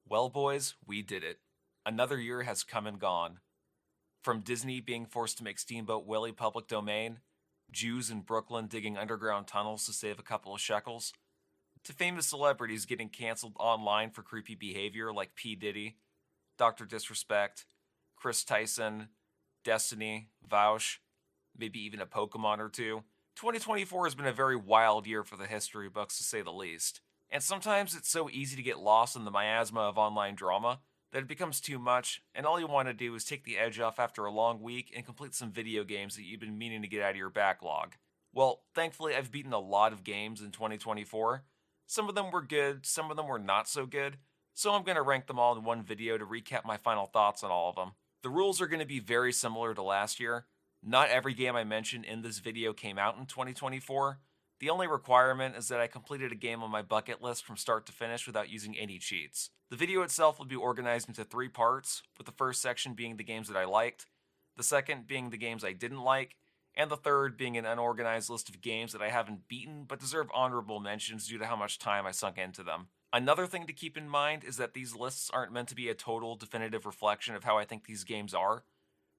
Well, boys, we did it. Another year has come and gone. From Disney being forced to make Steamboat Willie public domain, Jews in Brooklyn digging underground tunnels to save a couple of shekels, to famous celebrities getting canceled online for creepy behavior like P. Diddy, Dr. Disrespect, Chris Tyson, Destiny, Vaush, maybe even a Pokemon or two. 2024 has been a very wild year for the history books, to say the least. And sometimes it's so easy to get lost in the miasma of online drama that it becomes too much, and all you want to do is take the edge off after a long week and complete some video games that you've been meaning to get out of your backlog. Well, thankfully I've beaten a lot of games in 2024. Some of them were good, some of them were not so good, so I'm going to rank them all in one video to recap my final thoughts on all of them. The rules are going to be very similar to last year. Not every game I mentioned in this video came out in 2024. The only requirement is that I completed a game on my bucket list from start to finish without using any cheats. The video itself will be organized into 3 parts, with the first section being the games that I liked, the second being the games I didn't like, and the third being an unorganized list of games that I haven't beaten but deserve honorable mentions due to how much time I sunk into them. Another thing to keep in mind is that these lists aren't meant to be a total, definitive reflection of how I think these games are.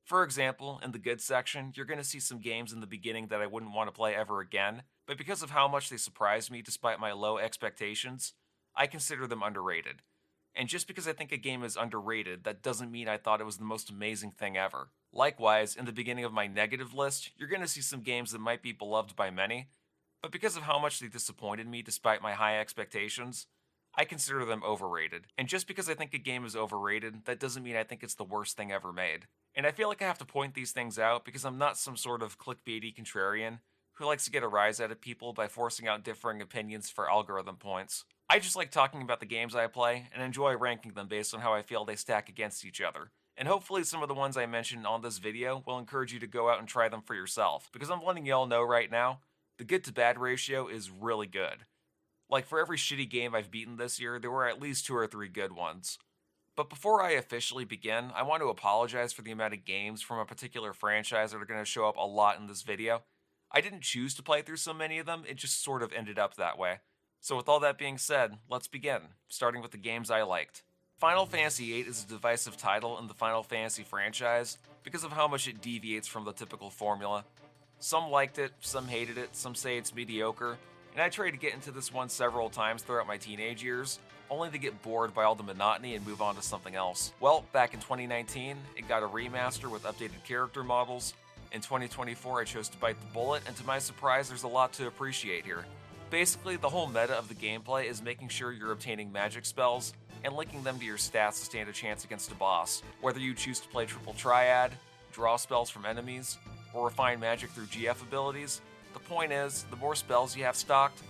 For example, in the good section, you're going to see some games in the beginning that I wouldn't want to play ever again, but because of how much they surprised me despite my low expectations, I consider them underrated. And just because I think a game is underrated, that doesn't mean I thought it was the most amazing thing ever. Likewise, in the beginning of my negative list, you're going to see some games that might be beloved by many, but because of how much they disappointed me despite my high expectations, I consider them overrated. And just because I think a game is overrated, that doesn't mean I think it's the worst thing ever made. And I feel like I have to point these things out because I'm not some sort of clickbaity contrarian who likes to get a rise out of people by forcing out differing opinions for algorithm points. I just like talking about the games I play and enjoy ranking them based on how I feel they stack against each other. And hopefully some of the ones I mentioned on this video will encourage you to go out and try them for yourself, because I'm letting y'all know right now, the good to bad ratio is really good. Like, for every shitty game I've beaten this year, there were at least 2 or 3 good ones. But before I officially begin, I want to apologize for the amount of games from a particular franchise that are going to show up a lot in this video. I didn't choose to play through so many of them, it just sort of ended up that way. So with all that being said, let's begin, starting with the games I liked. Final Fantasy VIII is a divisive title in the Final Fantasy franchise because of how much it deviates from the typical formula. Some liked it, some hated it, some say it's mediocre, and I tried to get into this one several times throughout my teenage years, only to get bored by all the monotony and move on to something else. Well, back in 2019, it got a remaster with updated character models. In 2024, I chose to bite the bullet, and to my surprise, there's a lot to appreciate here. Basically, the whole meta of the gameplay is making sure you're obtaining magic spells and linking them to your stats to stand a chance against a boss. Whether you choose to play triple triad, draw spells from enemies, or refine magic through GF abilities, the point is, the more spells you have stocked,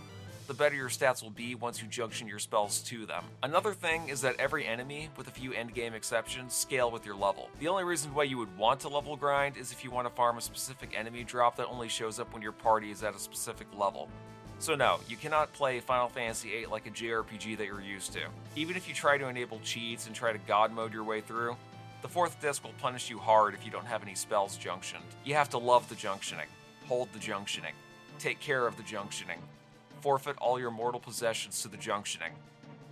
the better your stats will be once you junction your spells to them. Another thing is that every enemy, with a few endgame exceptions, scale with your level. The only reason why you would want to level grind is if you want to farm a specific enemy drop that only shows up when your party is at a specific level. So no, you cannot play Final Fantasy VIII like a JRPG that you're used to. Even if you try to enable cheats and try to god mode your way through, the 4th disc will punish you hard if you don't have any spells junctioned. You have to love the junctioning, hold the junctioning, take care of the junctioning, forfeit all your mortal possessions to the junctioning.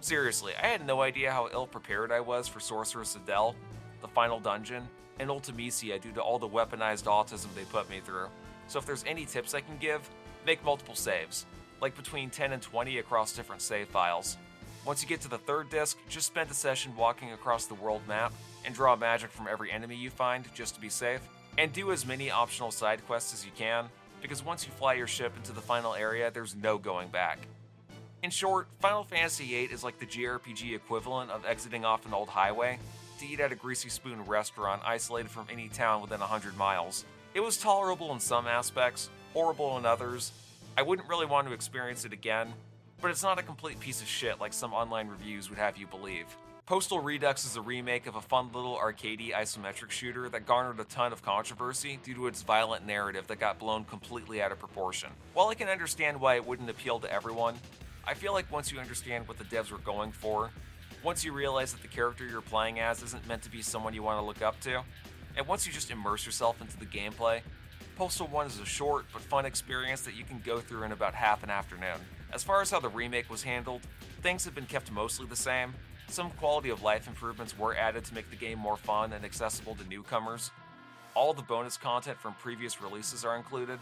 Seriously, I had no idea how ill-prepared I was for Sorceress Adele, the final dungeon, and Ultimisia due to all the weaponized autism they put me through. So if there's any tips I can give, make multiple saves, like between 10 and 20 across different save files. Once you get to the 3rd disc, just spend a session walking across the world map and draw magic from every enemy you find just to be safe, and do as many optional side quests as you can, because once you fly your ship into the final area, there's no going back. In short, Final Fantasy VIII is like the JRPG equivalent of exiting off an old highway to eat at a Greasy Spoon restaurant isolated from any town within 100 miles. It was tolerable in some aspects, horrible in others. I wouldn't really want to experience it again, but it's not a complete piece of shit like some online reviews would have you believe. Postal Redux is a remake of a fun little arcadey isometric shooter that garnered a ton of controversy due to its violent narrative that got blown completely out of proportion. While I can understand why it wouldn't appeal to everyone, I feel like once you understand what the devs were going for, once you realize that the character you're playing as isn't meant to be someone you want to look up to, and once you just immerse yourself into the gameplay, Postal 1 is a short but fun experience that you can go through in about half an afternoon. As far as how the remake was handled, things have been kept mostly the same, Some quality of life improvements were added to make the game more fun and accessible to newcomers. All the bonus content from previous releases are included,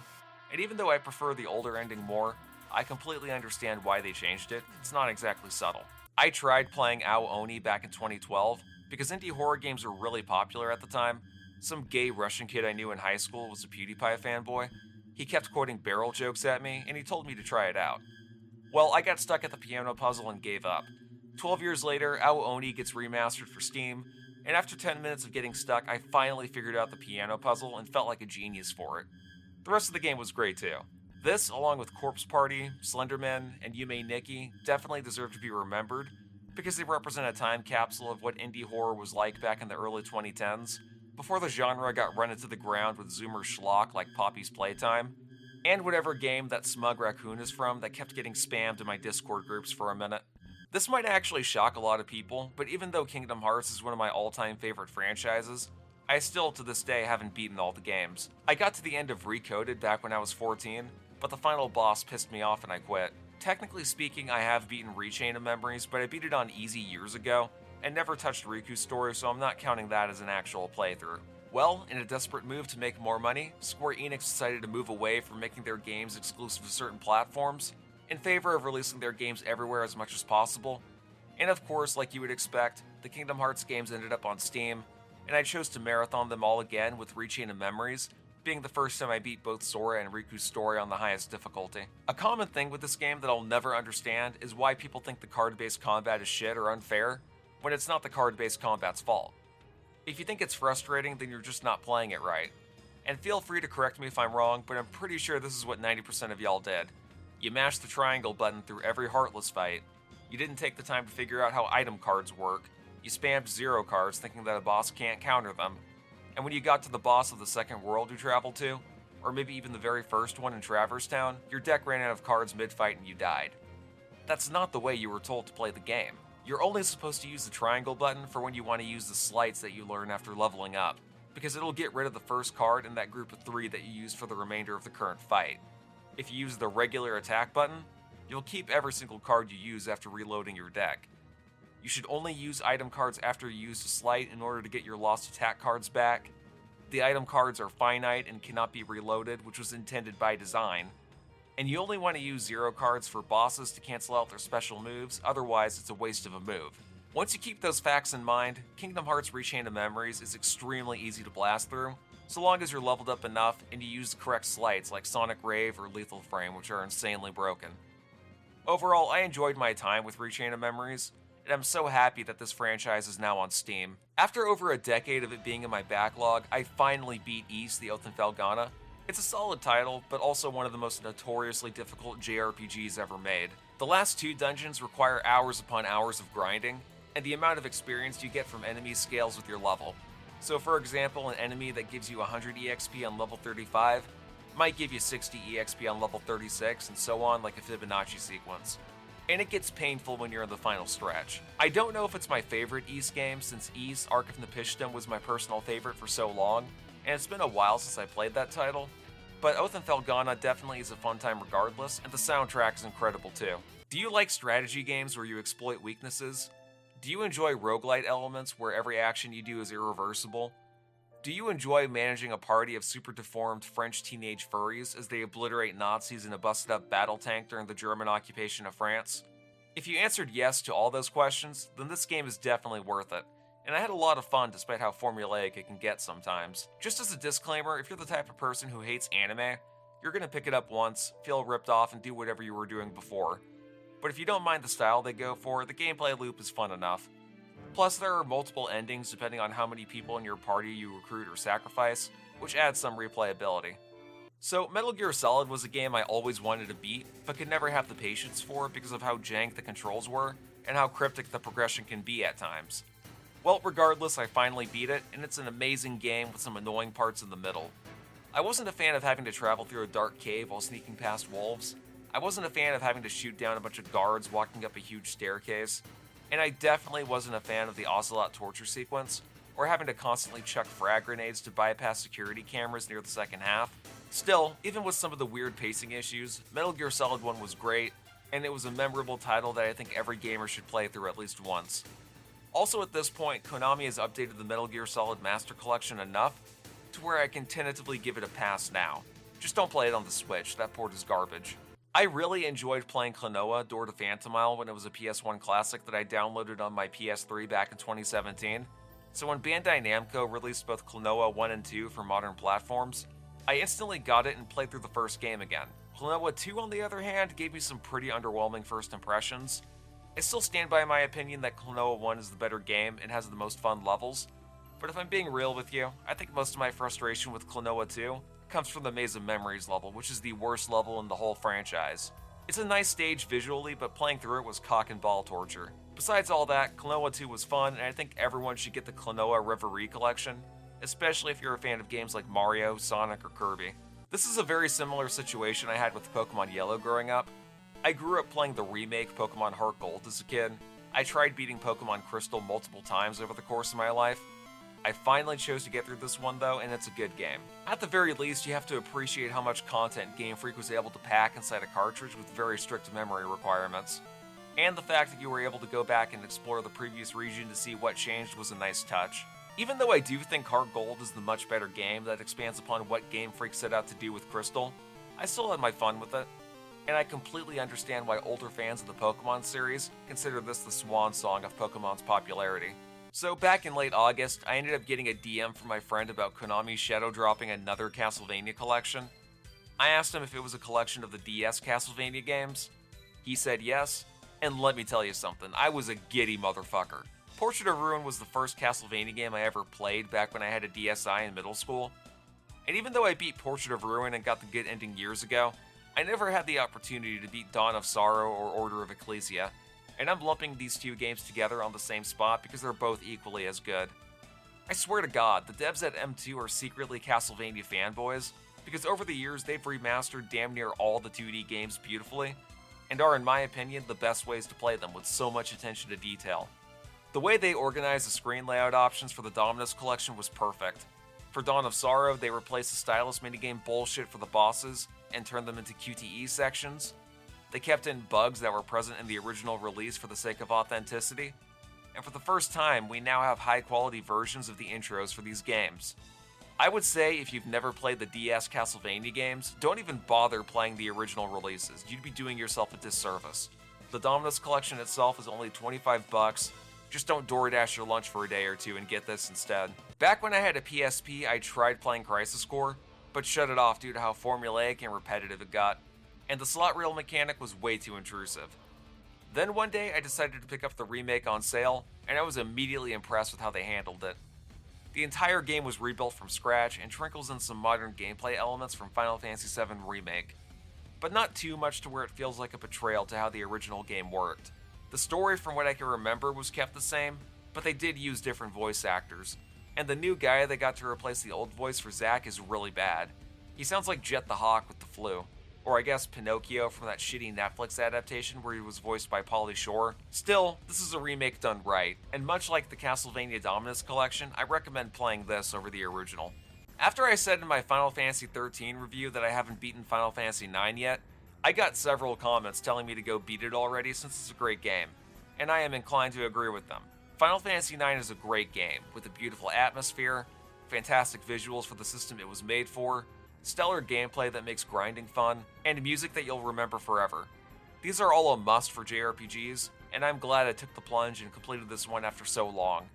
and even though I prefer the older ending more, I completely understand why they changed it. It's not exactly subtle. I tried playing Ao Oni back in 2012 because indie horror games were really popular at the time. Some gay Russian kid I knew in high school was a PewDiePie fanboy. He kept quoting barrel jokes at me, and he told me to try it out. Well, I got stuck at the piano puzzle and gave up. 12 years later, Ao Oni gets remastered for Steam, and after 10 minutes of getting stuck, I finally figured out the piano puzzle and felt like a genius for it. The rest of the game was great too. This, along with Corpse Party, Slenderman, and Yume Nikki, definitely deserve to be remembered because they represent a time capsule of what indie horror was like back in the early 2010s, before the genre got run into the ground with zoomer schlock like Poppy's Playtime, and whatever game that smug raccoon is from that kept getting spammed in my Discord groups for a minute. This might actually shock a lot of people, but even though Kingdom Hearts is one of my all-time favorite franchises, I still to this day haven't beaten all the games. I got to the end of Recoded back when I was 14, but the final boss pissed me off and I quit. Technically speaking, I have beaten Rechain of Memories, but I beat it on easy years ago, and never touched Riku's story, so I'm not counting that as an actual playthrough. Well, in a desperate move to make more money, Square Enix decided to move away from making their games exclusive to certain platforms, in favor of releasing their games everywhere as much as possible. And of course, like you would expect, the Kingdom Hearts games ended up on Steam, and I chose to marathon them all again with Rechain of Memories, being the first time I beat both Sora and Riku's story on the highest difficulty. A common thing with this game that I'll never understand is why people think the card-based combat is shit or unfair, when it's not the card-based combat's fault. If you think it's frustrating, then you're just not playing it right. And feel free to correct me if I'm wrong, but I'm pretty sure this is what 90% of y'all did. You mashed the triangle button through every Heartless fight. You didn't take the time to figure out how item cards work. You spammed 0 cards thinking that a boss can't counter them. And when you got to the boss of the second world you traveled to, or maybe even the very first one in Traverse Town, your deck ran out of cards mid-fight and you died. That's not the way you were told to play the game. You're only supposed to use the triangle button for when you want to use the sleights that you learn after leveling up, because it'll get rid of the first card in that group of 3 that you used for the remainder of the current fight. If you use the regular attack button, you'll keep every single card you use after reloading your deck. You should only use item cards after you use a sleight in order to get your lost attack cards back. The item cards are finite and cannot be reloaded, which was intended by design. And you only want to use 0 cards for bosses to cancel out their special moves, otherwise it's a waste of a move. Once you keep those facts in mind, Kingdom Hearts Rechain of Memories is extremely easy to blast through, so long as you're leveled up enough and you use the correct sleights like Sonic Rave or Lethal Frame, which are insanely broken. Overall, I enjoyed my time with Rechain of Memories, and I'm so happy that this franchise is now on Steam. After over a decade of it being in my backlog, I finally beat Ys, the Oath and Felghana. It's a solid title, but also one of the most notoriously difficult JRPGs ever made. The last 2 dungeons require hours upon hours of grinding, and the amount of experience you get from enemies scales with your level. So for example, an enemy that gives you 100 EXP on level 35 might give you 60 EXP on level 36, and so on, like a Fibonacci sequence. And it gets painful when you're in the final stretch. I don't know if it's my favorite Ys game, since Ys Arc of Nepishtim was my personal favorite for so long, and it's been a while since I played that title, but Oath and Felghana definitely is a fun time regardless, and the soundtrack is incredible too. Do you like strategy games where you exploit weaknesses? Do you enjoy roguelite elements where every action you do is irreversible? Do you enjoy managing a party of super deformed French teenage furries as they obliterate Nazis in a busted up battle tank during the German occupation of France? If you answered yes to all those questions, then this game is definitely worth it, and I had a lot of fun despite how formulaic it can get sometimes. Just as a disclaimer, if you're the type of person who hates anime, you're gonna pick it up once, feel ripped off, and do whatever you were doing before. But if you don't mind the style they go for, the gameplay loop is fun enough. Plus, there are multiple endings depending on how many people in your party you recruit or sacrifice, which adds some replayability. So, Metal Gear Solid was a game I always wanted to beat, but could never have the patience for because of how jank the controls were, and how cryptic the progression can be at times. Well, regardless, I finally beat it, and it's an amazing game with some annoying parts in the middle. I wasn't a fan of having to travel through a dark cave while sneaking past wolves. I wasn't a fan of having to shoot down a bunch of guards walking up a huge staircase. And I definitely wasn't a fan of the Ocelot torture sequence, or having to constantly chuck frag grenades to bypass security cameras near the second half. Still, even with some of the weird pacing issues, Metal Gear Solid 1 was great, and it was a memorable title that I think every gamer should play through at least once. Also at this point, Konami has updated the Metal Gear Solid Master Collection enough to where I can tentatively give it a pass now. Just don't play it on the Switch, that port is garbage. I really enjoyed playing Klonoa Door to Phantomile when it was a PS1 classic that I downloaded on my PS3 back in 2017. So when Bandai Namco released both Klonoa 1 and 2 for modern platforms, I instantly got it and played through the first game again. Klonoa 2, on the other hand, gave me some pretty underwhelming first impressions. I still stand by my opinion that Klonoa 1 is the better game and has the most fun levels, but if I'm being real with you, I think most of my frustration with Klonoa 2 comes from the Maze of Memories level, which is the worst level in the whole franchise. It's a nice stage visually, but playing through it was cock and ball torture. Besides all that, Klonoa 2 was fun, and I think everyone should get the Klonoa Reverie collection, especially if you're a fan of games like Mario, Sonic, or Kirby. This is a very similar situation I had with Pokemon Yellow growing up. I grew up playing the remake Pokemon Heart Gold as a kid. I tried beating Pokemon Crystal multiple times over the course of my life. I finally chose to get through this one though, and it's a good game. At the very least, you have to appreciate how much content Game Freak was able to pack inside a cartridge with very strict memory requirements. And the fact that you were able to go back and explore the previous region to see what changed was a nice touch. Even though I do think Heart Gold is the much better game that expands upon what Game Freak set out to do with Crystal, I still had my fun with it. And I completely understand why older fans of the Pokemon series consider this the swan song of Pokemon's popularity. So back in late August, I ended up getting a DM from my friend about Konami shadow dropping another Castlevania collection. I asked him if it was a collection of the DS Castlevania games. He said yes, and let me tell you something, I was a giddy motherfucker. Portrait of Ruin was the first Castlevania game I ever played back when I had a DSi in middle school. And even though I beat Portrait of Ruin and got the good ending years ago, I never had the opportunity to beat Dawn of Sorrow or Order of Ecclesia. And I'm lumping these two games together on the same spot because they're both equally as good. I swear to God, the devs at M2 are secretly Castlevania fanboys, because over the years they've remastered damn near all the 2D games beautifully, and are in my opinion the best ways to play them with so much attention to detail. The way they organized the screen layout options for the Dominus collection was perfect. For Dawn of Sorrow, they replaced the stylus minigame bullshit for the bosses and turned them into QTE sections. They kept in bugs that were present in the original release for the sake of authenticity, and for the first time, we now have high-quality versions of the intros for these games. I would say if you've never played the DS Castlevania games, don't even bother playing the original releases, you'd be doing yourself a disservice. The Dominus collection itself is only $25, just don't DoorDash your lunch for a day or two and get this instead. Back when I had a PSP, I tried playing Crisis Core, but shut it off due to how formulaic and repetitive it got, and the slot reel mechanic was way too intrusive. Then one day I decided to pick up the remake on sale, and I was immediately impressed with how they handled it. The entire game was rebuilt from scratch and trickles in some modern gameplay elements from Final Fantasy VII Remake, but not too much to where it feels like a betrayal to how the original game worked. The story, from what I can remember, was kept the same, but they did use different voice actors, and the new guy that got to replace the old voice for Zack is really bad. He sounds like Jet the Hawk with the flu. Or I guess Pinocchio from that shitty Netflix adaptation where he was voiced by Pauly Shore. Still, this is a remake done right, and much like the Castlevania Dominus collection, I recommend playing this over the original. After I said in my Final Fantasy XIII review that I haven't beaten Final Fantasy IX yet, I got several comments telling me to go beat it already since it's a great game, and I am inclined to agree with them. Final Fantasy IX is a great game, with a beautiful atmosphere, fantastic visuals for the system it was made for, stellar gameplay that makes grinding fun, and music that you'll remember forever. These are all a must for JRPGs, and I'm glad I took the plunge and completed this one after so long,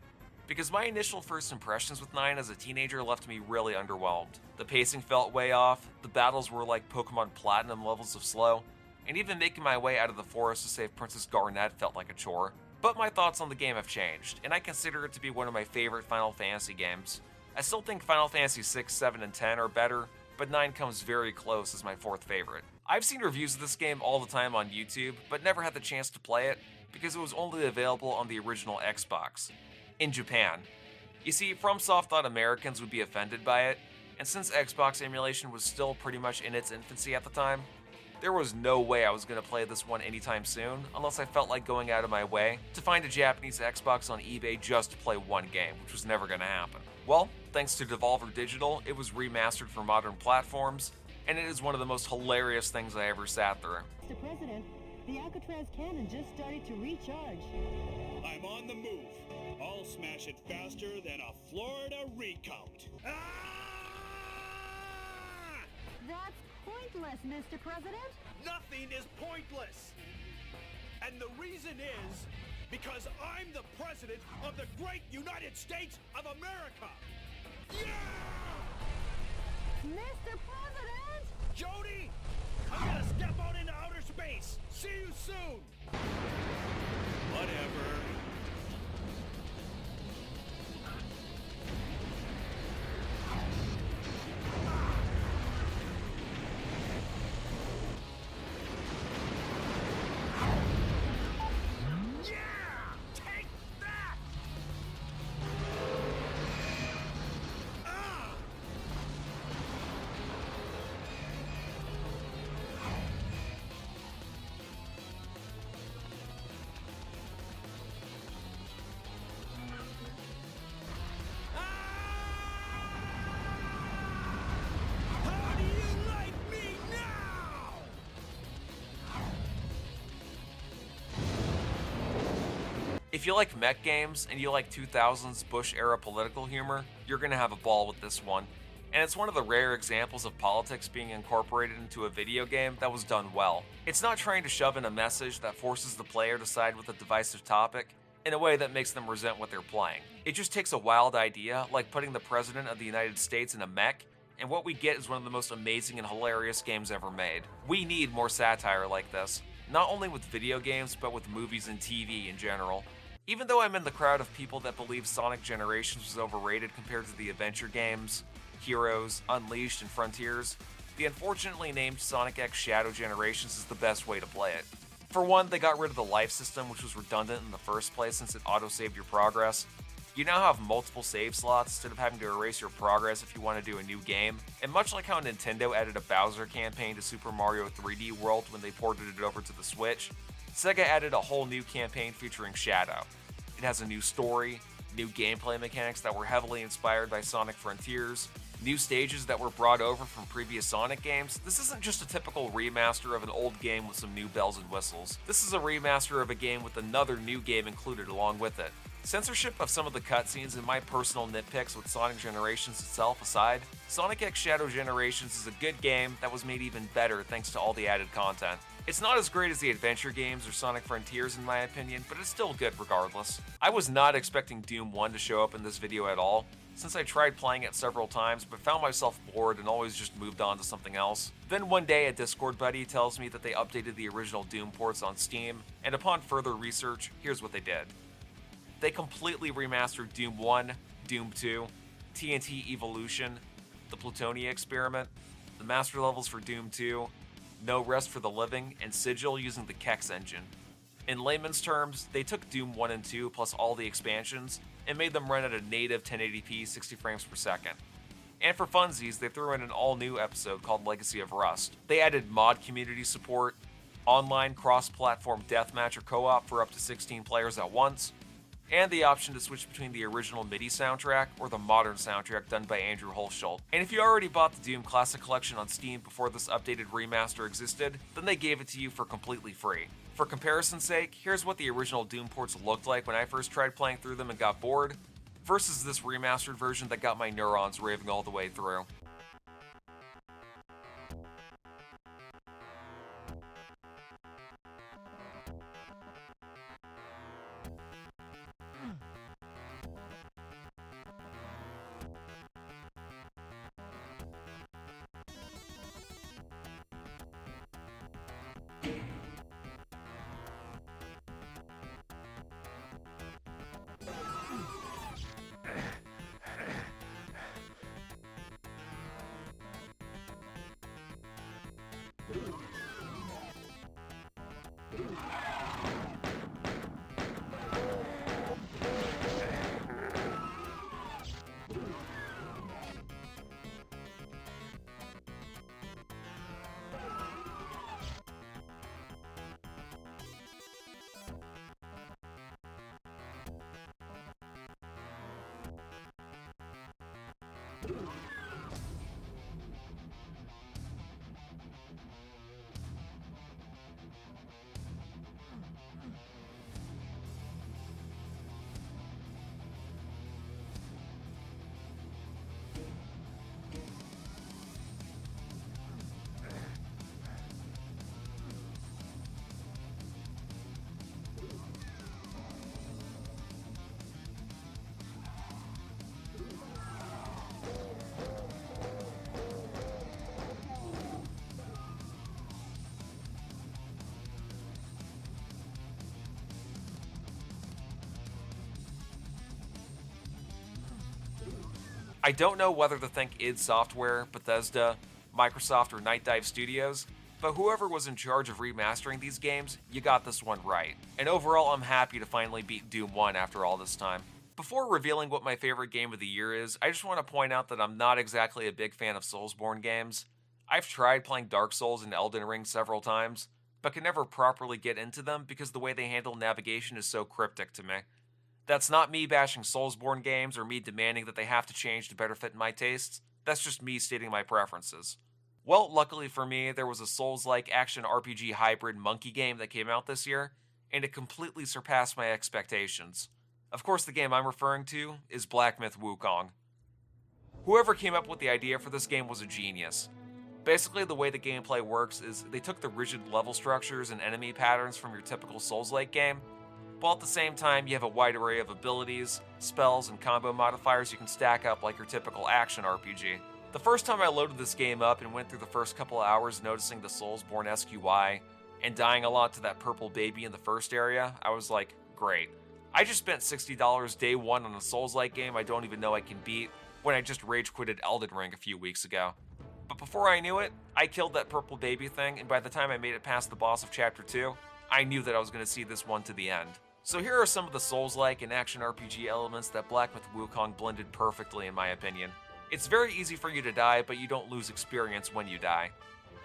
because my initial first impressions with 9 as a teenager left me really underwhelmed. The pacing felt way off, the battles were like Pokemon Platinum levels of slow, and even making my way out of the forest to save Princess Garnet felt like a chore. But my thoughts on the game have changed, and I consider it to be one of my favorite Final Fantasy games. I still think Final Fantasy 6, 7, and 10 are better, but 9 comes very close as my fourth favorite. I've seen reviews of this game all the time on YouTube, but never had the chance to play it because it was only available on the original Xbox. In Japan. You see, FromSoft thought Americans would be offended by it, and since Xbox emulation was still pretty much in its infancy at the time, there was no way I was going to play this one anytime soon unless I felt like going out of my way to find a Japanese Xbox on eBay just to play one game, which was never going to happen. Well, thanks to Devolver Digital, it was remastered for modern platforms, and it is one of the most hilarious things I ever sat through. Mr. President, the Alcatraz cannon just started to recharge. I'm on the move. I'll smash it faster than a Florida recount. Ah! That's pointless, Mr. President. Nothing is pointless. And the reason is because I'm the president of the great United States of America. Yeah! Mr. President! Jody, I'm gonna step out into outer space. See you soon. Whatever. If you like mech games and you like 2000s Bush-era political humor, you're gonna have a ball with this one. And it's one of the rare examples of politics being incorporated into a video game that was done well. It's not trying to shove in a message that forces the player to side with a divisive topic in a way that makes them resent what they're playing. It just takes a wild idea, like putting the President of the United States in a mech, and what we get is one of the most amazing and hilarious games ever made. We need more satire like this, not only with video games, but with movies and TV in general. Even though I'm in the crowd of people that believe Sonic Generations was overrated compared to the adventure games, Heroes, Unleashed, and Frontiers, the unfortunately named Sonic X Shadow Generations is the best way to play it. For one, they got rid of the life system, which was redundant in the first place since it auto-saved your progress. You now have multiple save slots instead of having to erase your progress if you want to do a new game, and much like how Nintendo added a Bowser campaign to Super Mario 3D World when they ported it over to the Switch, Sega added a whole new campaign featuring Shadow. It has a new story, new gameplay mechanics that were heavily inspired by Sonic Frontiers, new stages that were brought over from previous Sonic games. This isn't just a typical remaster of an old game with some new bells and whistles. This is a remaster of a game with another new game included along with it. Censorship of some of the cutscenes and my personal nitpicks with Sonic Generations itself aside, Sonic X Shadow Generations is a good game that was made even better thanks to all the added content. It's not as great as the adventure games or Sonic Frontiers in my opinion, but it's still good regardless. I was not expecting Doom 1 to show up in this video at all, since I tried playing it several times but found myself bored and always just moved on to something else. Then one day a Discord buddy tells me that they updated the original Doom ports on Steam, and upon further research, here's what they did. They completely remastered Doom 1, Doom 2, TNT Evolution, the Plutonia Experiment, the master levels for Doom 2, No Rest for the Living, and Sigil using the Kex engine. In layman's terms, they took Doom 1 and 2 plus all the expansions and made them run at a native 1080p 60 frames per second. And for funsies, they threw in an all-new episode called Legacy of Rust. They added mod community support, online cross-platform deathmatch or co-op for up to 16 players at once, and the option to switch between the original MIDI soundtrack or the modern soundtrack done by Andrew Holschulte. And if you already bought the Doom Classic Collection on Steam before this updated remaster existed, then they gave it to you for completely free. For comparison's sake, here's what the original Doom ports looked like when I first tried playing through them and got bored, versus this remastered version that got my neurons raving all the way through. I don't know whether to thank id Software, Bethesda, Microsoft, or Night Dive Studios, but whoever was in charge of remastering these games, you got this one right. And overall, I'm happy to finally beat Doom 1 after all this time. Before revealing what my favorite game of the year is, I just want to point out that I'm not exactly a big fan of Soulsborne games. I've tried playing Dark Souls and Elden Ring several times, but can never properly get into them because the way they handle navigation is so cryptic to me. That's not me bashing Soulsborne games or me demanding that they have to change to better fit my tastes, that's just me stating my preferences. Well, luckily for me, there was a Souls-like action RPG hybrid monkey game that came out this year, and it completely surpassed my expectations. Of course, the game I'm referring to is Black Myth Wukong. Whoever came up with the idea for this game was a genius. Basically, the way the gameplay works is they took the rigid level structures and enemy patterns from your typical Souls-like game, while at the same time you have a wide array of abilities, spells, and combo modifiers you can stack up like your typical action RPG. The first time I loaded this game up and went through the first couple of hours noticing the Soulsborne SQI and dying a lot to that purple baby in the first area, I was like, great. I just spent $60 day one on a Souls-like game I don't even know I can beat when I just rage quitted Elden Ring a few weeks ago. But before I knew it, I killed that purple baby thing, and by the time I made it past the boss of Chapter 2, I knew that I was going to see this one to the end. So here are some of the Souls-like and action RPG elements that Black Myth Wukong blended perfectly in my opinion. It's very easy for you to die, but you don't lose experience when you die.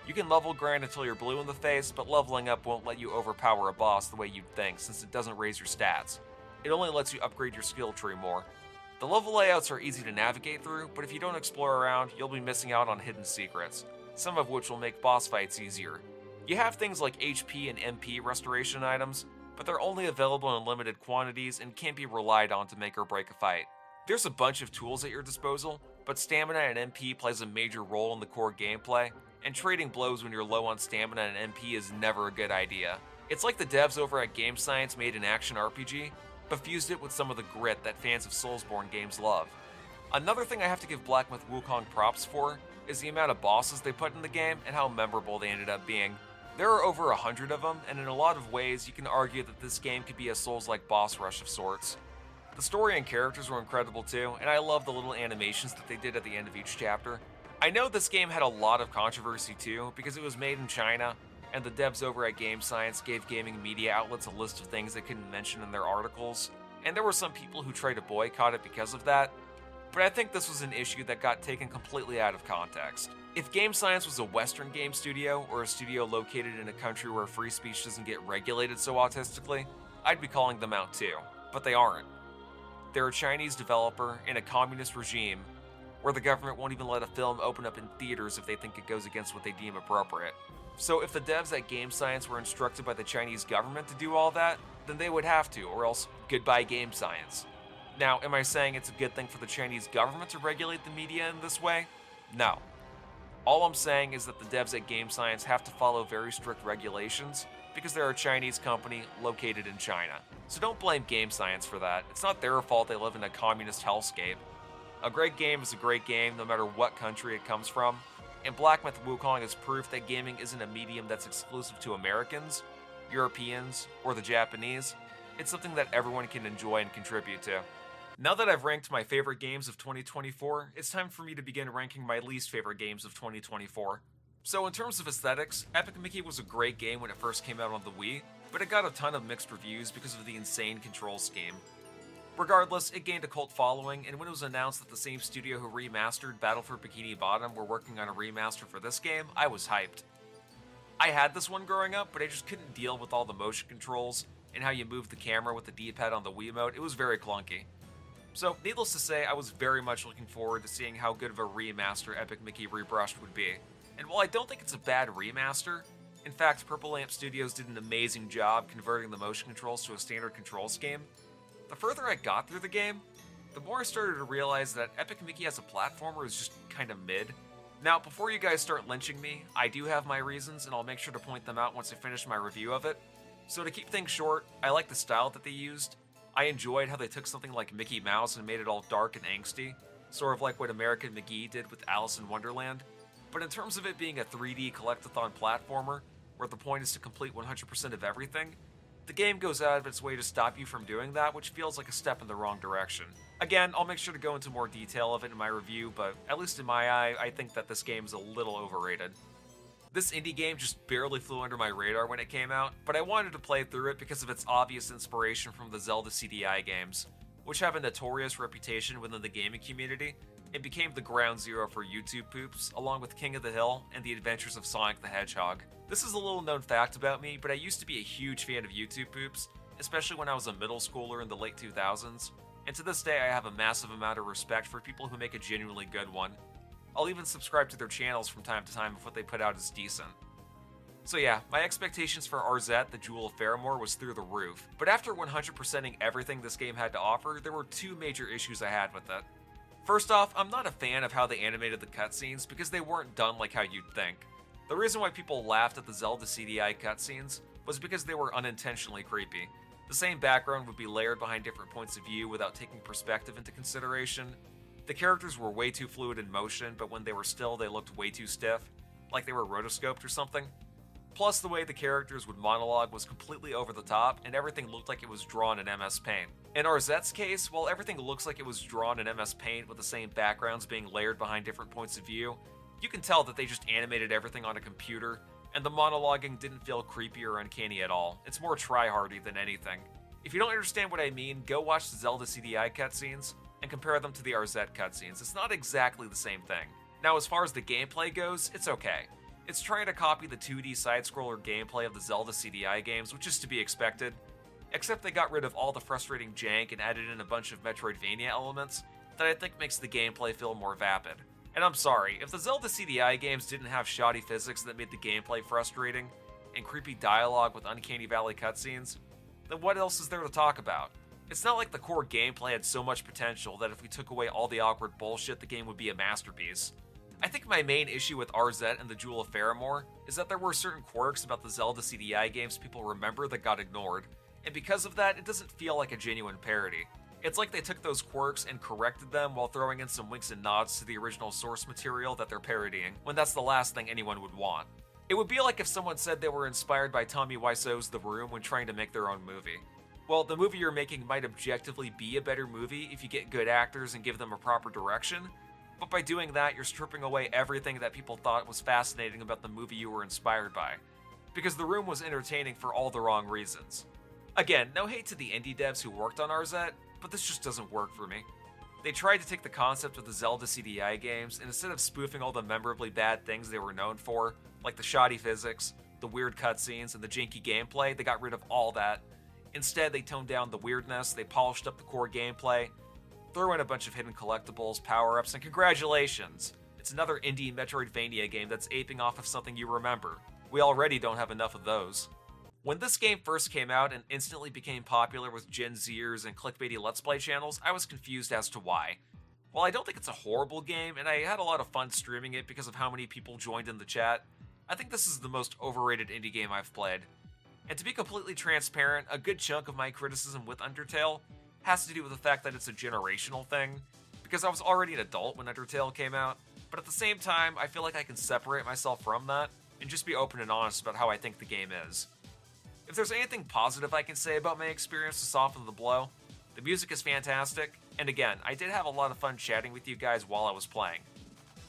You can level grind until you're blue in the face, but leveling up won't let you overpower a boss the way you'd think, since it doesn't raise your stats. It only lets you upgrade your skill tree more. The level layouts are easy to navigate through, but if you don't explore around, you'll be missing out on hidden secrets, some of which will make boss fights easier. You have things like HP and MP restoration items, but they're only available in limited quantities and can't be relied on to make or break a fight. There's a bunch of tools at your disposal, but stamina and MP plays a major role in the core gameplay, and trading blows when you're low on stamina and MP is never a good idea. It's like the devs over at Game Science made an action RPG, but fused it with some of the grit that fans of Soulsborne games love. Another thing I have to give Black Myth Wukong props for is the amount of bosses they put in the game and how memorable they ended up being. There are over 100 of them, and in a lot of ways you can argue that this game could be a Souls-like boss rush of sorts. The story and characters were incredible too, and I love the little animations that they did at the end of each chapter. I know this game had a lot of controversy too, because it was made in China, and the devs over at Game Science gave gaming media outlets a list of things they couldn't mention in their articles, and there were some people who tried to boycott it because of that, but I think this was an issue that got taken completely out of context. If Game Science was a Western game studio, or a studio located in a country where free speech doesn't get regulated so autistically, I'd be calling them out too, but they aren't. They're a Chinese developer in a communist regime where the government won't even let a film open up in theaters if they think it goes against what they deem appropriate. So if the devs at Game Science were instructed by the Chinese government to do all that, then they would have to, or else goodbye Game Science. Now, am I saying it's a good thing for the Chinese government to regulate the media in this way? No. All I'm saying is that the devs at Game Science have to follow very strict regulations because they're a Chinese company located in China. So don't blame Game Science for that. It's not their fault they live in a communist hellscape. A great game is a great game no matter what country it comes from, and Black Myth Wukong is proof that gaming isn't a medium that's exclusive to Americans, Europeans, or the Japanese. It's something that everyone can enjoy and contribute to. Now that I've ranked my favorite games of 2024, it's time for me to begin ranking my least favorite games of 2024. So in terms of aesthetics, Epic Mickey was a great game when it first came out on the Wii, but it got a ton of mixed reviews because of the insane control scheme. Regardless, it gained a cult following, and when it was announced that the same studio who remastered Battle for Bikini Bottom were working on a remaster for this game, I was hyped. I had this one growing up, but I just couldn't deal with all the motion controls and how you move the camera with the D-pad on the Wiimote. It was very clunky. So, needless to say, I was very much looking forward to seeing how good of a remaster Epic Mickey Rebrushed would be. And while I don't think it's a bad remaster, in fact, Purple Lamp Studios did an amazing job converting the motion controls to a standard control scheme, the further I got through the game, the more I started to realize that Epic Mickey as a platformer is just kinda mid. Now, before you guys start lynching me, I do have my reasons, and I'll make sure to point them out once I finish my review of it. So to keep things short, I like the style that they used. I enjoyed how they took something like Mickey Mouse and made it all dark and angsty, sort of like what American McGee did with Alice in Wonderland. But in terms of it being a 3D collectathon platformer, where the point is to complete 100% of everything, The game goes out of its way to stop you from doing that, which feels like a step in the wrong direction. Again, I'll make sure to go into more detail of it in my review, but at least in my eye, I think that this game is a little overrated. This indie game just barely flew under my radar when it came out, but I wanted to play through it because of its obvious inspiration from the Zelda CDI games, which have a notorious reputation within the gaming community, and became the ground zero for YouTube poops, along with King of the Hill and the Adventures of Sonic the Hedgehog. This is a little known fact about me, but I used to be a huge fan of YouTube poops, especially when I was a middle schooler in the late 2000s, and to this day I have a massive amount of respect for people who make a genuinely good one. I'll even subscribe to their channels from time to time if what they put out is decent. So yeah, my expectations for RZ, the Jewel of Faramore, was through the roof, but after 100%ing everything this game had to offer, there were two major issues I had with it. First off, I'm not a fan of how they animated the cutscenes because they weren't done like how you'd think. The reason why people laughed at the Zelda CDI cutscenes was because they were unintentionally creepy. The same background would be layered behind different points of view without taking perspective into consideration. The characters were way too fluid in motion, but when they were still, they looked way too stiff, like they were rotoscoped or something. Plus, the way the characters would monologue was completely over the top, and everything looked like it was drawn in MS Paint. In RZ's case, while everything looks like it was drawn in MS Paint with the same backgrounds being layered behind different points of view, you can tell that they just animated everything on a computer, and the monologuing didn't feel creepy or uncanny at all. It's more try-hardy than anything. If you don't understand what I mean, go watch the Zelda CDI cutscenes and compare them to the RZ cutscenes. It's not exactly the same thing. Now, as far as the gameplay goes, it's okay. It's trying to copy the 2D side-scroller gameplay of the Zelda CDI games, which is to be expected, except they got rid of all the frustrating jank and added in a bunch of Metroidvania elements that I think makes the gameplay feel more vapid. And I'm sorry, if the Zelda CDI games didn't have shoddy physics that made the gameplay frustrating, and creepy dialogue with Uncanny Valley cutscenes, then what else is there to talk about? It's not like the core gameplay had so much potential that if we took away all the awkward bullshit, the game would be a masterpiece. I think my main issue with RZ and the Jewel of Faramore is that there were certain quirks about the Zelda CDI games people remember that got ignored, and because of that, it doesn't feel like a genuine parody. It's like they took those quirks and corrected them while throwing in some winks and nods to the original source material that they're parodying, when that's the last thing anyone would want. It would be like if someone said they were inspired by Tommy Wiseau's The Room when trying to make their own movie. Well, the movie you're making might objectively be a better movie if you get good actors and give them a proper direction, but by doing that, you're stripping away everything that people thought was fascinating about the movie you were inspired by. Because The Room was entertaining for all the wrong reasons. Again, no hate to the indie devs who worked on RZ, but this just doesn't work for me. They tried to take the concept of the Zelda CDI games, and instead of spoofing all the memorably bad things they were known for, like the shoddy physics, the weird cutscenes, and the janky gameplay, they got rid of all that. Instead, they toned down the weirdness, they polished up the core gameplay, threw in a bunch of hidden collectibles, power-ups, and congratulations! It's another indie Metroidvania game that's aping off of something you remember. We already don't have enough of those. When this game first came out and instantly became popular with Gen Zers and clickbaity Let's Play channels, I was confused as to why. While I don't think it's a horrible game, and I had a lot of fun streaming it because of how many people joined in the chat, I think this is the most overrated indie game I've played. And to be completely transparent, a good chunk of my criticism with Undertale has to do with the fact that it's a generational thing, because I was already an adult when Undertale came out, but at the same time, I feel like I can separate myself from that and just be open and honest about how I think the game is. If there's anything positive I can say about my experience to soften the blow, the music is fantastic, and again, I did have a lot of fun chatting with you guys while I was playing.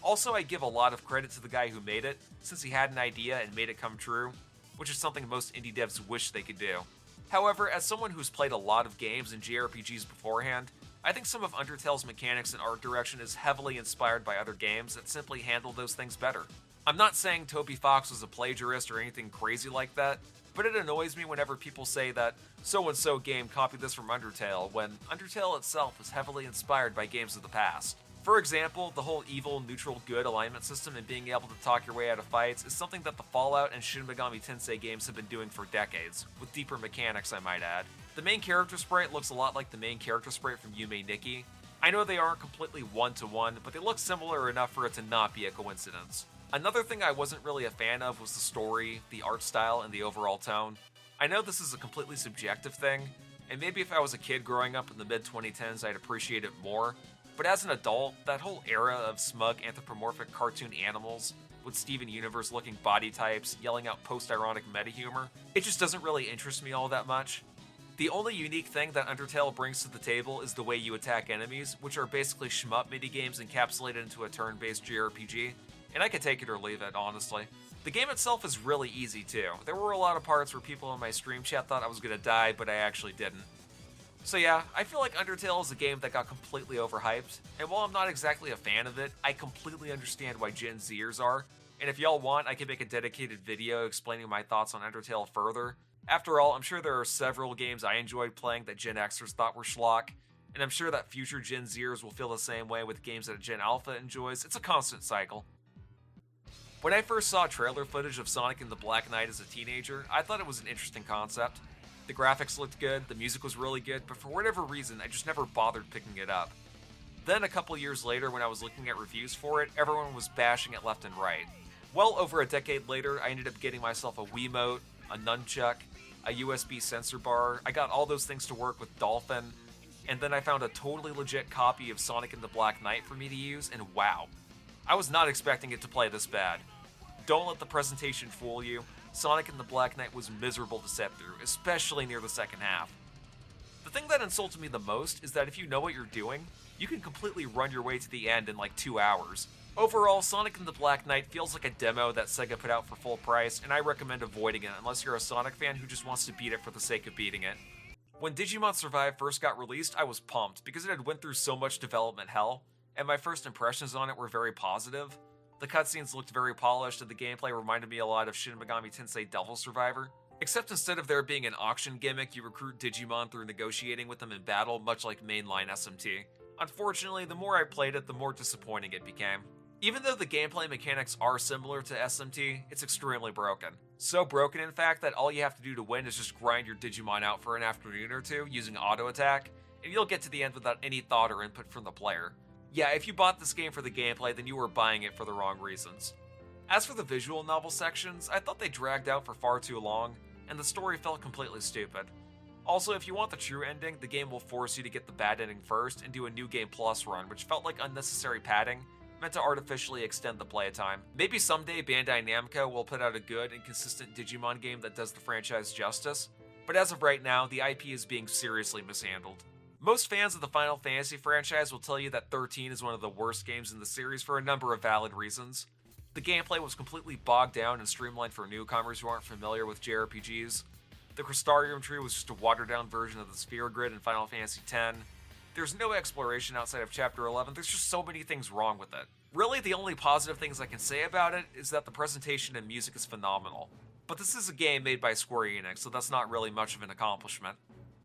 Also, I give a lot of credit to the guy who made it, since he had an idea and made it come true, which is something most indie devs wish they could do. However, as someone who's played a lot of games and JRPGs beforehand, I think some of Undertale's mechanics and art direction is heavily inspired by other games that simply handle those things better. I'm not saying Toby Fox was a plagiarist or anything crazy like that, but it annoys me whenever people say that so-and-so game copied this from Undertale, when Undertale itself is heavily inspired by games of the past. For example, the whole evil, neutral, good alignment system and being able to talk your way out of fights is something that the Fallout and Shin Megami Tensei games have been doing for decades, with deeper mechanics I might add. The main character sprite looks a lot like the main character sprite from Yume Nikki. I know they aren't completely one-to-one, but they look similar enough for it to not be a coincidence. Another thing I wasn't really a fan of was the story, the art style, and the overall tone. I know this is a completely subjective thing, and maybe if I was a kid growing up in the mid-2010s I'd appreciate it more, but as an adult, that whole era of smug anthropomorphic cartoon animals with Steven Universe looking body types, yelling out post-ironic meta humor. It just doesn't really interest me all that much. The only unique thing that Undertale brings to the table is the way you attack enemies, which are basically shmup minigames encapsulated into a turn-based JRPG, and I could take it or leave it, honestly. The game itself is really easy too. There were a lot of parts where people in my stream chat thought I was gonna die, but I actually didn't. So yeah, I feel like Undertale is a game that got completely overhyped, and while I'm not exactly a fan of it, I completely understand why Gen Zers are, and if y'all want, I can make a dedicated video explaining my thoughts on Undertale further. After all, I'm sure there are several games I enjoyed playing that Gen Xers thought were schlock, and I'm sure that future Gen Zers will feel the same way with games that Gen Alpha enjoys. It's a constant cycle. When I first saw trailer footage of Sonic and the Black Knight as a teenager, I thought it was an interesting concept. The graphics looked good, the music was really good, but for whatever reason, I just never bothered picking it up. Then a couple years later, when I was looking at reviews for it, everyone was bashing it left and right. Well over a decade later, I ended up getting myself a Wiimote, a nunchuck, a USB sensor bar. I got all those things to work with Dolphin, and then I found a totally legit copy of Sonic and the Black Knight for me to use, and wow. I was not expecting it to play this bad. Don't let the presentation fool you. Sonic and the Black Knight was miserable to sit through, especially near the second half. The thing that insulted me the most is that if you know what you're doing, you can completely run your way to the end in like 2 hours. Overall, Sonic and the Black Knight feels like a demo that Sega put out for full price, and I recommend avoiding it unless you're a Sonic fan who just wants to beat it for the sake of beating it. When Digimon Survive first got released, I was pumped because it had went through so much development hell, and my first impressions on it were very positive. The cutscenes looked very polished, and the gameplay reminded me a lot of Shin Megami Tensei Devil Survivor. Except instead of there being an auction gimmick, you recruit Digimon through negotiating with them in battle, much like mainline SMT. Unfortunately, the more I played it, the more disappointing it became. Even though the gameplay mechanics are similar to SMT, it's extremely broken. So broken, in fact, that all you have to do to win is just grind your Digimon out for an afternoon or two using auto attack, and you'll get to the end without any thought or input from the player. Yeah, if you bought this game for the gameplay, then you were buying it for the wrong reasons. As for the visual novel sections, I thought they dragged out for far too long, and the story felt completely stupid. Also, if you want the true ending, the game will force you to get the bad ending first and do a New Game Plus run, which felt like unnecessary padding, meant to artificially extend the playtime. Maybe someday Bandai Namco will put out a good and consistent Digimon game that does the franchise justice, but as of right now, the IP is being seriously mishandled. Most fans of the Final Fantasy franchise will tell you that 13 is one of the worst games in the series for a number of valid reasons. The gameplay was completely bogged down and streamlined for newcomers who aren't familiar with JRPGs. The Crystarium tree was just a watered-down version of the Sphere Grid in Final Fantasy X. There's no exploration outside of Chapter 11, there's just so many things wrong with it. Really, the only positive things I can say about it is that the presentation and music is phenomenal. But this is a game made by Square Enix, so that's not really much of an accomplishment.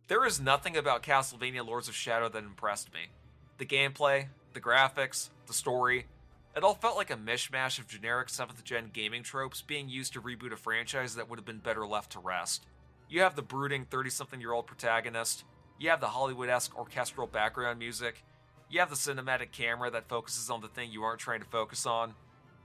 There is nothing about Castlevania Lords of Shadow that impressed me. The gameplay, the graphics, the story, it all felt like a mishmash of generic 7th gen gaming tropes being used to reboot a franchise that would have been better left to rest. You have the brooding 30-something-year-old protagonist, you have the Hollywood-esque orchestral background music, you have the cinematic camera that focuses on the thing you aren't trying to focus on,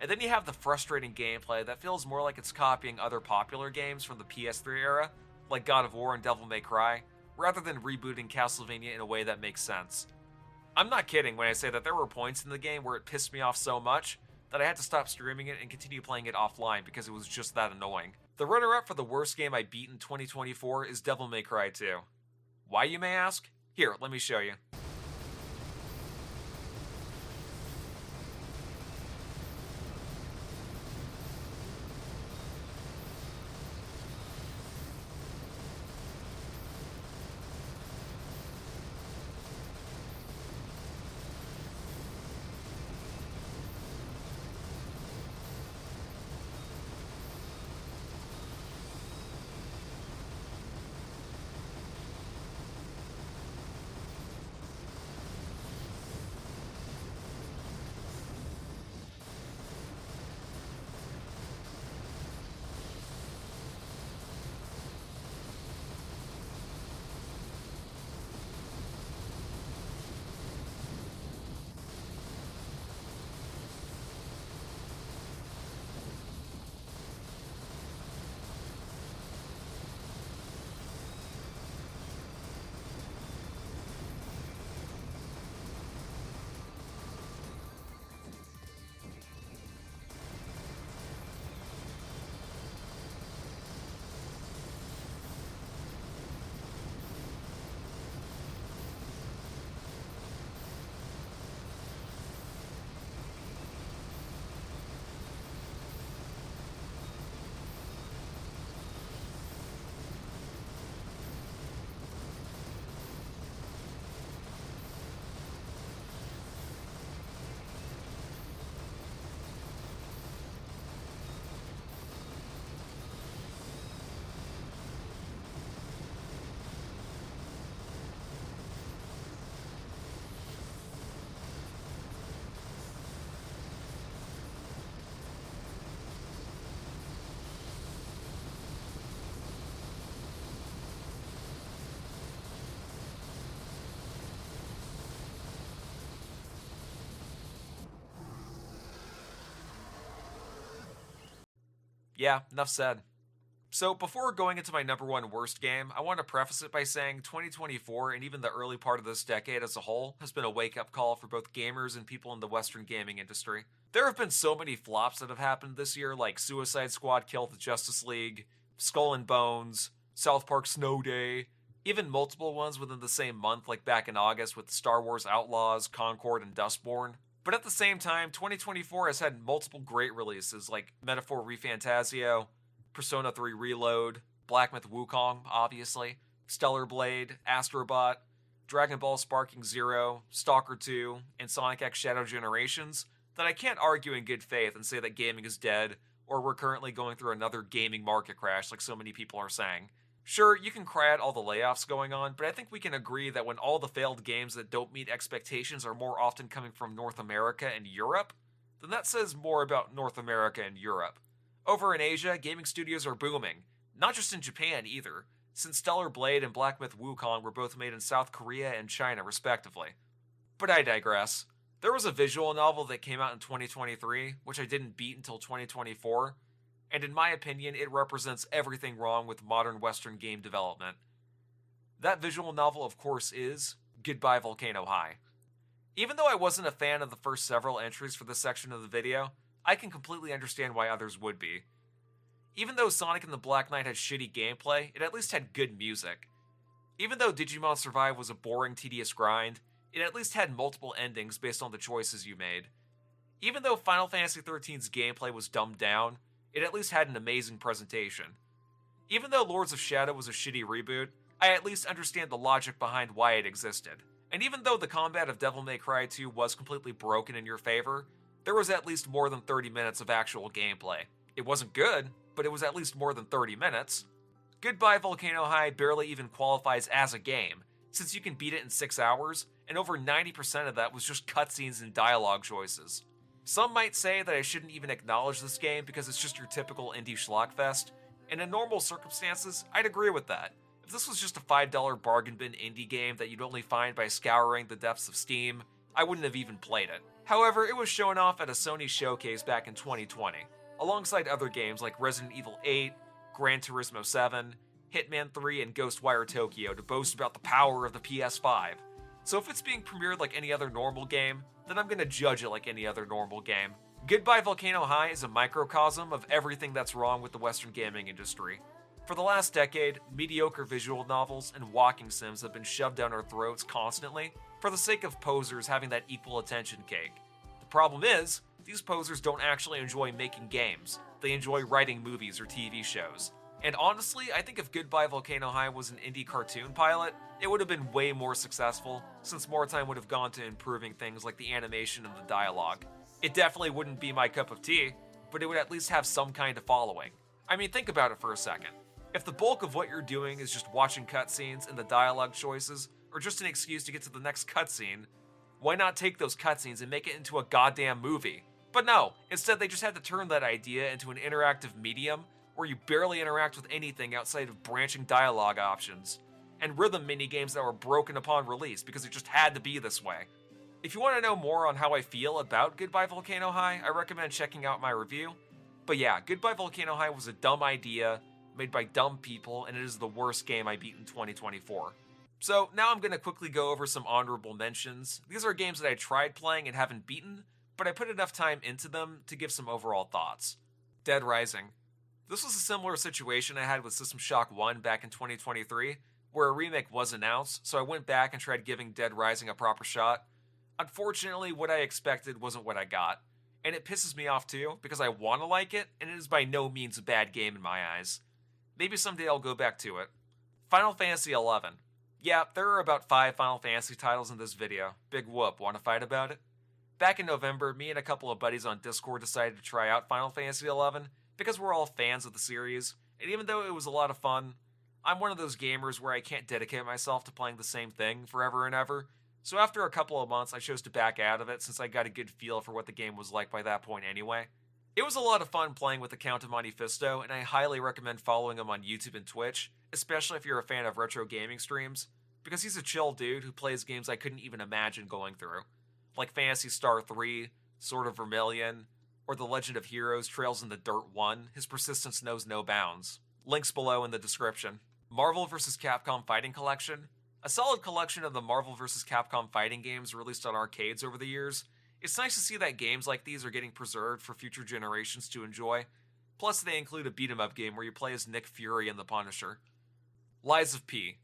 and then you have the frustrating gameplay that feels more like it's copying other popular games from the PS3 era, like God of War and Devil May Cry, rather than rebooting Castlevania in a way that makes sense. I'm not kidding when I say that there were points in the game where it pissed me off so much that I had to stop streaming it and continue playing it offline because it was just that annoying. The runner-up for the worst game I beat in 2024 is Devil May Cry 2. Why, you may ask? Here, let me show you. Yeah, enough said. So, before going into my number one worst game, I want to preface it by saying 2024 and even the early part of this decade as a whole has been a wake up call for both gamers and people in the Western gaming industry. There have been so many flops that have happened this year, like Suicide Squad Kill the Justice League, Skull and Bones, South Park Snow Day, even multiple ones within the same month, like back in August with Star Wars Outlaws, Concord, and Dustborn. But at the same time, 2024 has had multiple great releases like Metaphor ReFantazio, Persona 3 Reload, Black Myth Wukong, obviously, Stellar Blade, Astrobot, Dragon Ball Sparking Zero, Stalker 2, and Sonic X Shadow Generations that I can't argue in good faith and say that gaming is dead or we're currently going through another gaming market crash like so many people are saying. Sure, you can cry at all the layoffs going on, but I think we can agree that when all the failed games that don't meet expectations are more often coming from North America and Europe, then that says more about North America and Europe. Over in Asia, gaming studios are booming. Not just in Japan either, since Stellar Blade and Black Myth Wukong were both made in South Korea and China respectively. But I digress. There was a visual novel that came out in 2023, which I didn't beat until 2024, and in my opinion, it represents everything wrong with modern Western game development. That visual novel, of course, is Goodbye Volcano High. Even though I wasn't a fan of the first several entries for this section of the video, I can completely understand why others would be. Even though Sonic and the Black Knight had shitty gameplay, it at least had good music. Even though Digimon Survive was a boring, tedious grind, it at least had multiple endings based on the choices you made. Even though Final Fantasy XIII's gameplay was dumbed down, it at least had an amazing presentation. Even though Lords of Shadow was a shitty reboot, I at least understand the logic behind why it existed. And even though the combat of Devil May Cry 2 was completely broken in your favor, there was at least more than 30 minutes of actual gameplay. It wasn't good, but it was at least more than 30 minutes. Goodbye Volcano High barely even qualifies as a game, since you can beat it in 6 hours, and over 90% of that was just cutscenes and dialogue choices. Some might say that I shouldn't even acknowledge this game because it's just your typical indie schlockfest, and in normal circumstances, I'd agree with that. If this was just a $5 bargain bin indie game that you'd only find by scouring the depths of Steam, I wouldn't have even played it. However, it was shown off at a Sony showcase back in 2020, alongside other games like Resident Evil 8, Gran Turismo 7, Hitman 3, and Ghostwire Tokyo to boast about the power of the PS5. So if it's being premiered like any other normal game, then I'm gonna judge it like any other normal game. Goodbye Volcano High is a microcosm of everything that's wrong with the Western gaming industry. For the last decade, mediocre visual novels and walking sims have been shoved down our throats constantly for the sake of posers having that equal attention cake. The problem is, these posers don't actually enjoy making games, they enjoy writing movies or TV shows. And honestly, I think if Goodbye Volcano High was an indie cartoon pilot, it would have been way more successful, since more time would have gone to improving things like the animation and the dialogue. It definitely wouldn't be my cup of tea, but it would at least have some kind of following. I mean, think about it for a second. If the bulk of what you're doing is just watching cutscenes and the dialogue choices are just an excuse to get to the next cutscene, why not take those cutscenes and make it into a goddamn movie? But no, instead they just had to turn that idea into an interactive medium where you barely interact with anything outside of branching dialogue options, and rhythm minigames that were broken upon release because it just had to be this way. If you want to know more on how I feel about Goodbye Volcano High, I recommend checking out my review. But yeah, Goodbye Volcano High was a dumb idea, made by dumb people, and it is the worst game I beat in 2024. So now I'm going to quickly go over some honorable mentions. These are games that I tried playing and haven't beaten, but I put enough time into them to give some overall thoughts. Dead Rising. This was a similar situation I had with System Shock 1 back in 2023, where a remake was announced, so I went back and tried giving Dead Rising a proper shot. Unfortunately, what I expected wasn't what I got, and it pisses me off too, because I want to like it, and it is by no means a bad game in my eyes. Maybe someday I'll go back to it. Final Fantasy XI. Yeah, there are about 5 Final Fantasy titles in this video. Big whoop, wanna fight about it? Back in November, me and a couple of buddies on Discord decided to try out Final Fantasy XI, because we're all fans of the series, and even though it was a lot of fun, I'm one of those gamers where I can't dedicate myself to playing the same thing forever and ever, so after a couple of months I chose to back out of it since I got a good feel for what the game was like by that point anyway. It was a lot of fun playing with the Count of Monte Fisto, and I highly recommend following him on YouTube and Twitch, especially if you're a fan of retro gaming streams, because he's a chill dude who plays games I couldn't even imagine going through, like Phantasy Star 3, Sword of Vermilion, or The Legend of Heroes Trails in the Dirt 1, his persistence knows no bounds. Links below in the description. Marvel vs. Capcom Fighting Collection. A solid collection of the Marvel vs. Capcom fighting games released on arcades over the years. It's nice to see that games like these are getting preserved for future generations to enjoy. Plus, they include a beat-em-up game where you play as Nick Fury and the Punisher. Lies of P.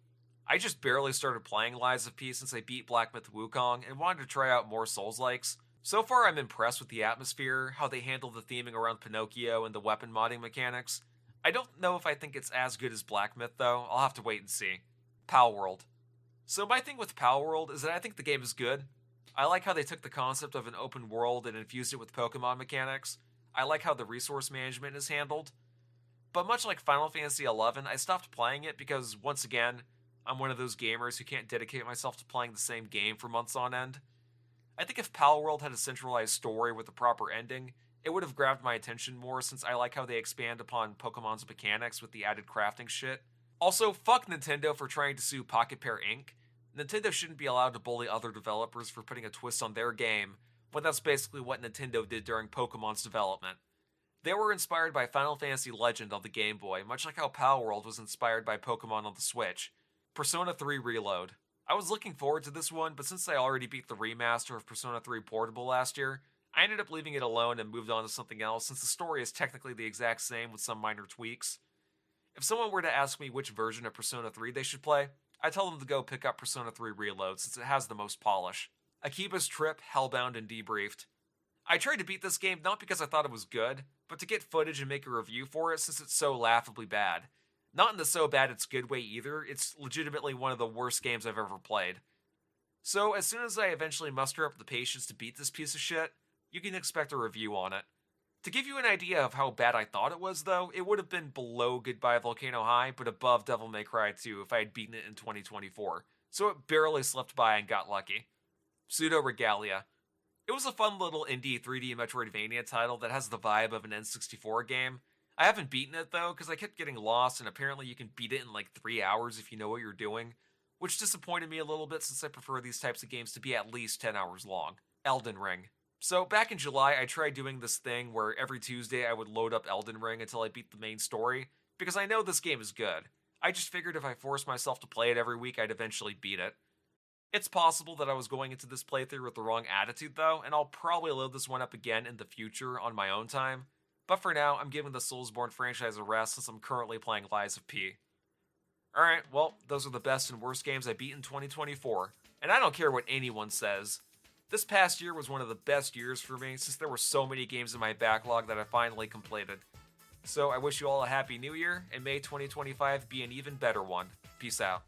I just barely started playing Lies of P since I beat Black Myth Wukong and wanted to try out more Souls-likes. So far, I'm impressed with the atmosphere, how they handle the theming around Pinocchio, and the weapon modding mechanics. I don't know if I think it's as good as Black Myth, though. I'll have to wait and see. Palworld. So my thing with Palworld is that I think the game is good. I like how they took the concept of an open world and infused it with Pokemon mechanics. I like how the resource management is handled. But much like Final Fantasy XI, I stopped playing it because, once again, I'm one of those gamers who can't dedicate myself to playing the same game for months on end. I think if Palworld had a centralized story with a proper ending, it would have grabbed my attention more since I like how they expand upon Pokemon's mechanics with the added crafting shit. Also, fuck Nintendo for trying to sue Pocket Pair Inc. Nintendo shouldn't be allowed to bully other developers for putting a twist on their game, when that's basically what Nintendo did during Pokemon's development. They were inspired by Final Fantasy Legend on the Game Boy, much like how Palworld was inspired by Pokemon on the Switch. Persona 3 Reload. I was looking forward to this one, but since I already beat the remaster of Persona 3 Portable last year, I ended up leaving it alone and moved on to something else since the story is technically the exact same with some minor tweaks. If someone were to ask me which version of Persona 3 they should play, I'd tell them to go pick up Persona 3 Reload since it has the most polish. Akiba's Trip, Hellbound, and Debriefed. I tried to beat this game not because I thought it was good, but to get footage and make a review for it since it's so laughably bad. Not in the so bad it's good way either, it's legitimately one of the worst games I've ever played. So as soon as I eventually muster up the patience to beat this piece of shit, you can expect a review on it. To give you an idea of how bad I thought it was though, it would have been below Goodbye Volcano High, but above Devil May Cry 2 if I had beaten it in 2024, so it barely slipped by and got lucky. Pseudo Regalia. It was a fun little indie 3D Metroidvania title that has the vibe of an N64 game. I haven't beaten it though, because I kept getting lost and apparently you can beat it in like 3 hours if you know what you're doing, which disappointed me a little bit since I prefer these types of games to be at least 10 hours long. Elden Ring. So back in July, I tried doing this thing where every Tuesday I would load up Elden Ring until I beat the main story, because I know this game is good. I just figured if I forced myself to play it every week, I'd eventually beat it. It's possible that I was going into this playthrough with the wrong attitude though, and I'll probably load this one up again in the future on my own time. But for now, I'm giving the Soulsborne franchise a rest since I'm currently playing Lies of P. Alright, well, those are the best and worst games I beat in 2024, and I don't care what anyone says. This past year was one of the best years for me since there were so many games in my backlog that I finally completed. So I wish you all a happy new year, and may 2025 be an even better one. Peace out.